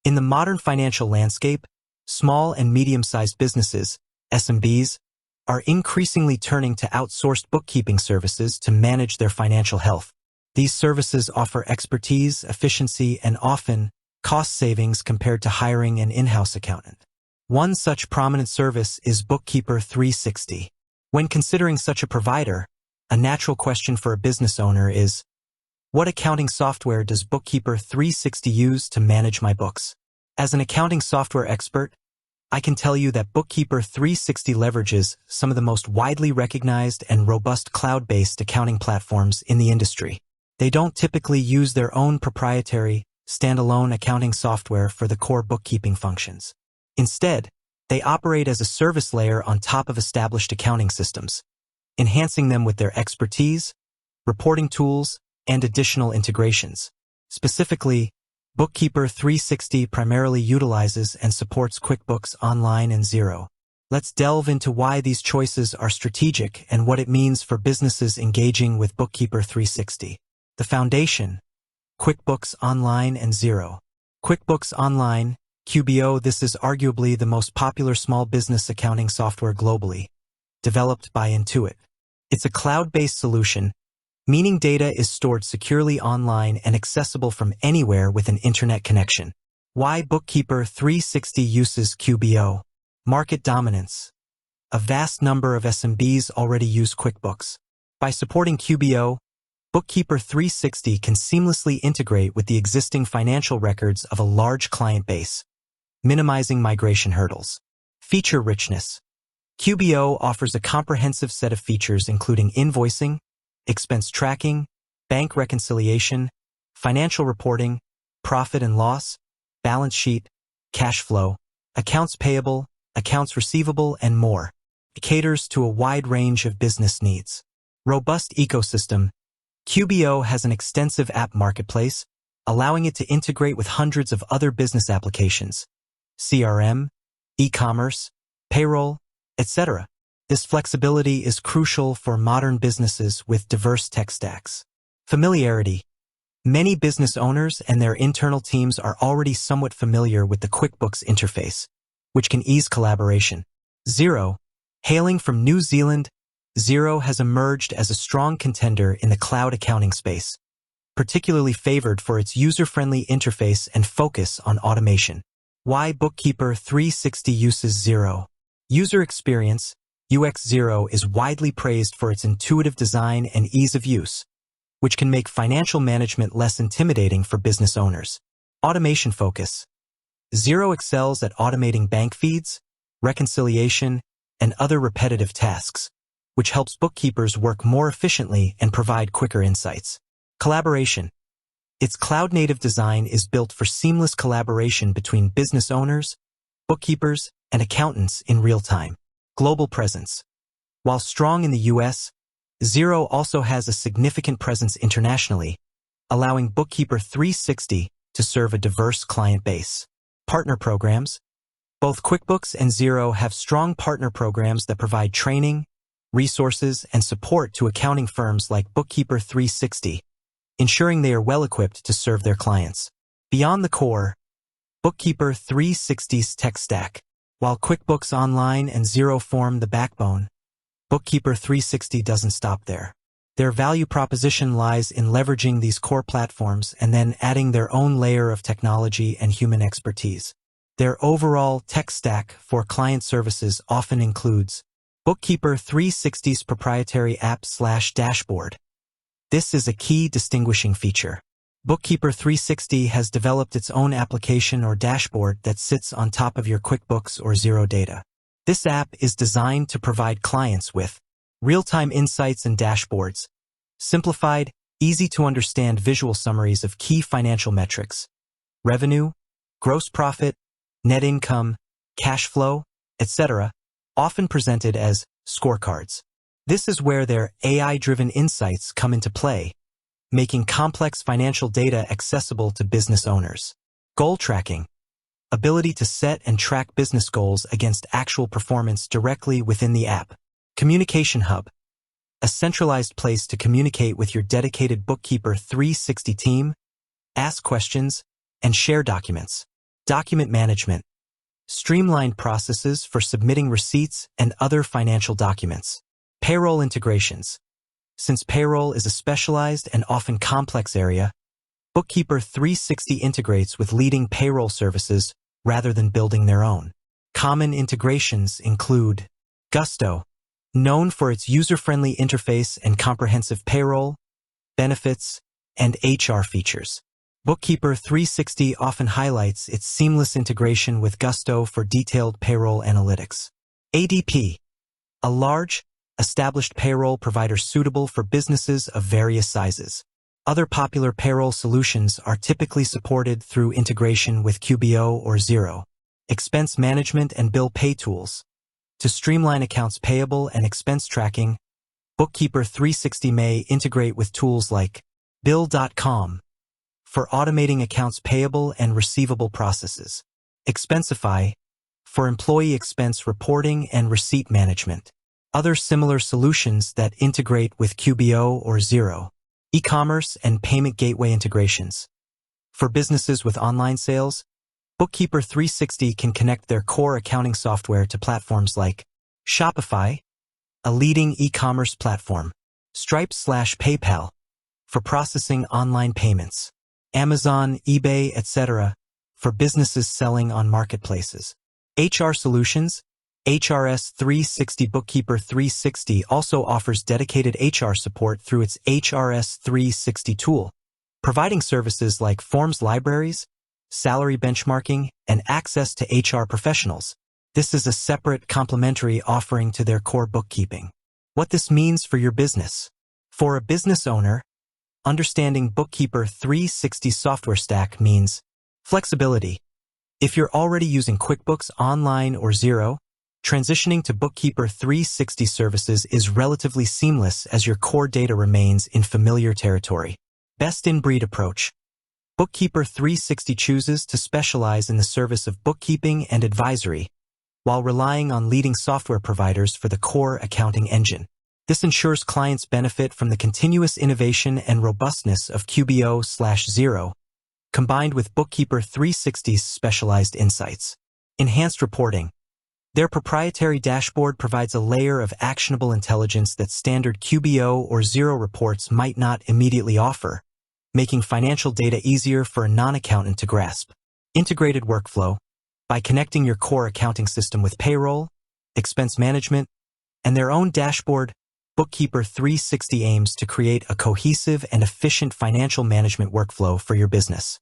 In the modern financial landscape, small and medium-sized businesses, SMBs, are increasingly turning to outsourced bookkeeping services to manage their financial health. These services offer expertise, efficiency, and often cost savings compared to hiring an in-house accountant. One such prominent service is Bookkeeper 360. When considering such a provider, a natural question for a business owner is, what accounting software does Bookkeeper 360 use to manage my books? As an accounting software expert, I can tell you that Bookkeeper 360 leverages some of the most widely recognized and robust cloud-based accounting platforms in the industry. They don't typically use their own proprietary, standalone accounting software for the core bookkeeping functions. Instead, they operate as a service layer on top of established accounting systems, enhancing them with their expertise, reporting tools, and additional integrations. Specifically, Bookkeeper 360 primarily utilizes and supports QuickBooks Online and Xero. Let's delve into why these choices are strategic and what it means for businesses engaging with Bookkeeper 360. The foundation: QuickBooks Online and Xero. QuickBooks Online, QBO. This is arguably the most popular small business accounting software globally, developed by Intuit. It's a cloud-based solution, meaning data is stored securely online and accessible from anywhere with an internet connection. Why Bookkeeper 360 uses QBO? Market dominance. A vast number of SMBs already use QuickBooks. By supporting QBO, Bookkeeper 360 can seamlessly integrate with the existing financial records of a large client base, minimizing migration hurdles. Feature richness. QBO offers a comprehensive set of features including invoicing, expense tracking, bank reconciliation, financial reporting, profit and loss, balance sheet, cash flow, accounts payable, accounts receivable, and more. It caters to a wide range of business needs. Robust ecosystem. QBO has an extensive app marketplace, allowing it to integrate with hundreds of other business applications, CRM, e-commerce, payroll, etc. This flexibility is crucial for modern businesses with diverse tech stacks. Familiarity. Many business owners and their internal teams are already somewhat familiar with the QuickBooks interface, which can ease collaboration. Xero. Hailing from New Zealand, Xero has emerged as a strong contender in the cloud accounting space, particularly favored for its user-friendly interface and focus on automation. Why Bookkeeper 360 uses Xero? User experience. UX Xero is widely praised for its intuitive design and ease of use, which can make financial management less intimidating for business owners. Automation focus. Xero excels at automating bank feeds, reconciliation, and other repetitive tasks, which helps bookkeepers work more efficiently and provide quicker insights. Collaboration. Its cloud-native design is built for seamless collaboration between business owners, bookkeepers, and accountants in real time. Global presence. While strong in the US, Xero also has a significant presence internationally, allowing Bookkeeper 360 to serve a diverse client base. Partner programs. Both QuickBooks and Xero have strong partner programs that provide training, resources, and support to accounting firms like Bookkeeper 360, ensuring they are well-equipped to serve their clients. Beyond the core, Bookkeeper 360's tech stack. While QuickBooks Online and Xero form the backbone, Bookkeeper 360 doesn't stop there. Their value proposition lies in leveraging these core platforms and then adding their own layer of technology and human expertise. Their overall tech stack for client services often includes Bookkeeper 360's proprietary app/dashboard. This is a key distinguishing feature. Bookkeeper 360 has developed its own application or dashboard that sits on top of your QuickBooks or Xero data. This app is designed to provide clients with real-time insights and dashboards, simplified, easy-to-understand visual summaries of key financial metrics, revenue, gross profit, net income, cash flow, etc., often presented as scorecards. This is where their AI-driven insights come into play, making complex financial data accessible to business owners. Goal tracking. Ability to set and track business goals against actual performance directly within the app. Communication hub. A centralized place to communicate with your dedicated Bookkeeper 360 team, ask questions, and share documents. Document management. Streamlined processes for submitting receipts and other financial documents. Payroll integrations. Since payroll is a specialized and often complex area, Bookkeeper 360 integrates with leading payroll services rather than building their own. Common integrations include Gusto, known for its user-friendly interface and comprehensive payroll, benefits, and HR features. Bookkeeper 360 often highlights its seamless integration with Gusto for detailed payroll analytics. ADP, a large, established payroll provider suitable for businesses of various sizes. Other popular payroll solutions are typically supported through integration with QBO or Xero. Expense management and bill pay tools. To streamline accounts payable and expense tracking, Bookkeeper 360 may integrate with tools like Bill.com for automating accounts payable and receivable processes. Expensify for employee expense reporting and receipt management. Other similar solutions that integrate with QBO or Xero. E-commerce and payment gateway integrations. For businesses with online sales, Bookkeeper 360 can connect their core accounting software to platforms like Shopify, a leading e-commerce platform, Stripe/PayPal for processing online payments, Amazon, eBay, etc. for businesses selling on marketplaces. HR solutions. HRS 360 Bookkeeper 360 also offers dedicated HR support through its HRS 360 tool, providing services like forms libraries, salary benchmarking, and access to HR professionals. This is a separate complementary offering to their core bookkeeping. What this means for your business. For a business owner, understanding Bookkeeper 360 software stack means flexibility. If you're already using QuickBooks Online or Xero, transitioning to Bookkeeper 360 services is relatively seamless as your core data remains in familiar territory. Best-in-breed approach. Bookkeeper 360 chooses to specialize in the service of bookkeeping and advisory, while relying on leading software providers for the core accounting engine. This ensures clients benefit from the continuous innovation and robustness of QBO/Xero, combined with Bookkeeper 360's specialized insights. Enhanced reporting. Their proprietary dashboard provides a layer of actionable intelligence that standard QBO or Xero reports might not immediately offer, making financial data easier for a non-accountant to grasp. Integrated workflow. By connecting your core accounting system with payroll, expense management, and their own dashboard, Bookkeeper 360 aims to create a cohesive and efficient financial management workflow for your business.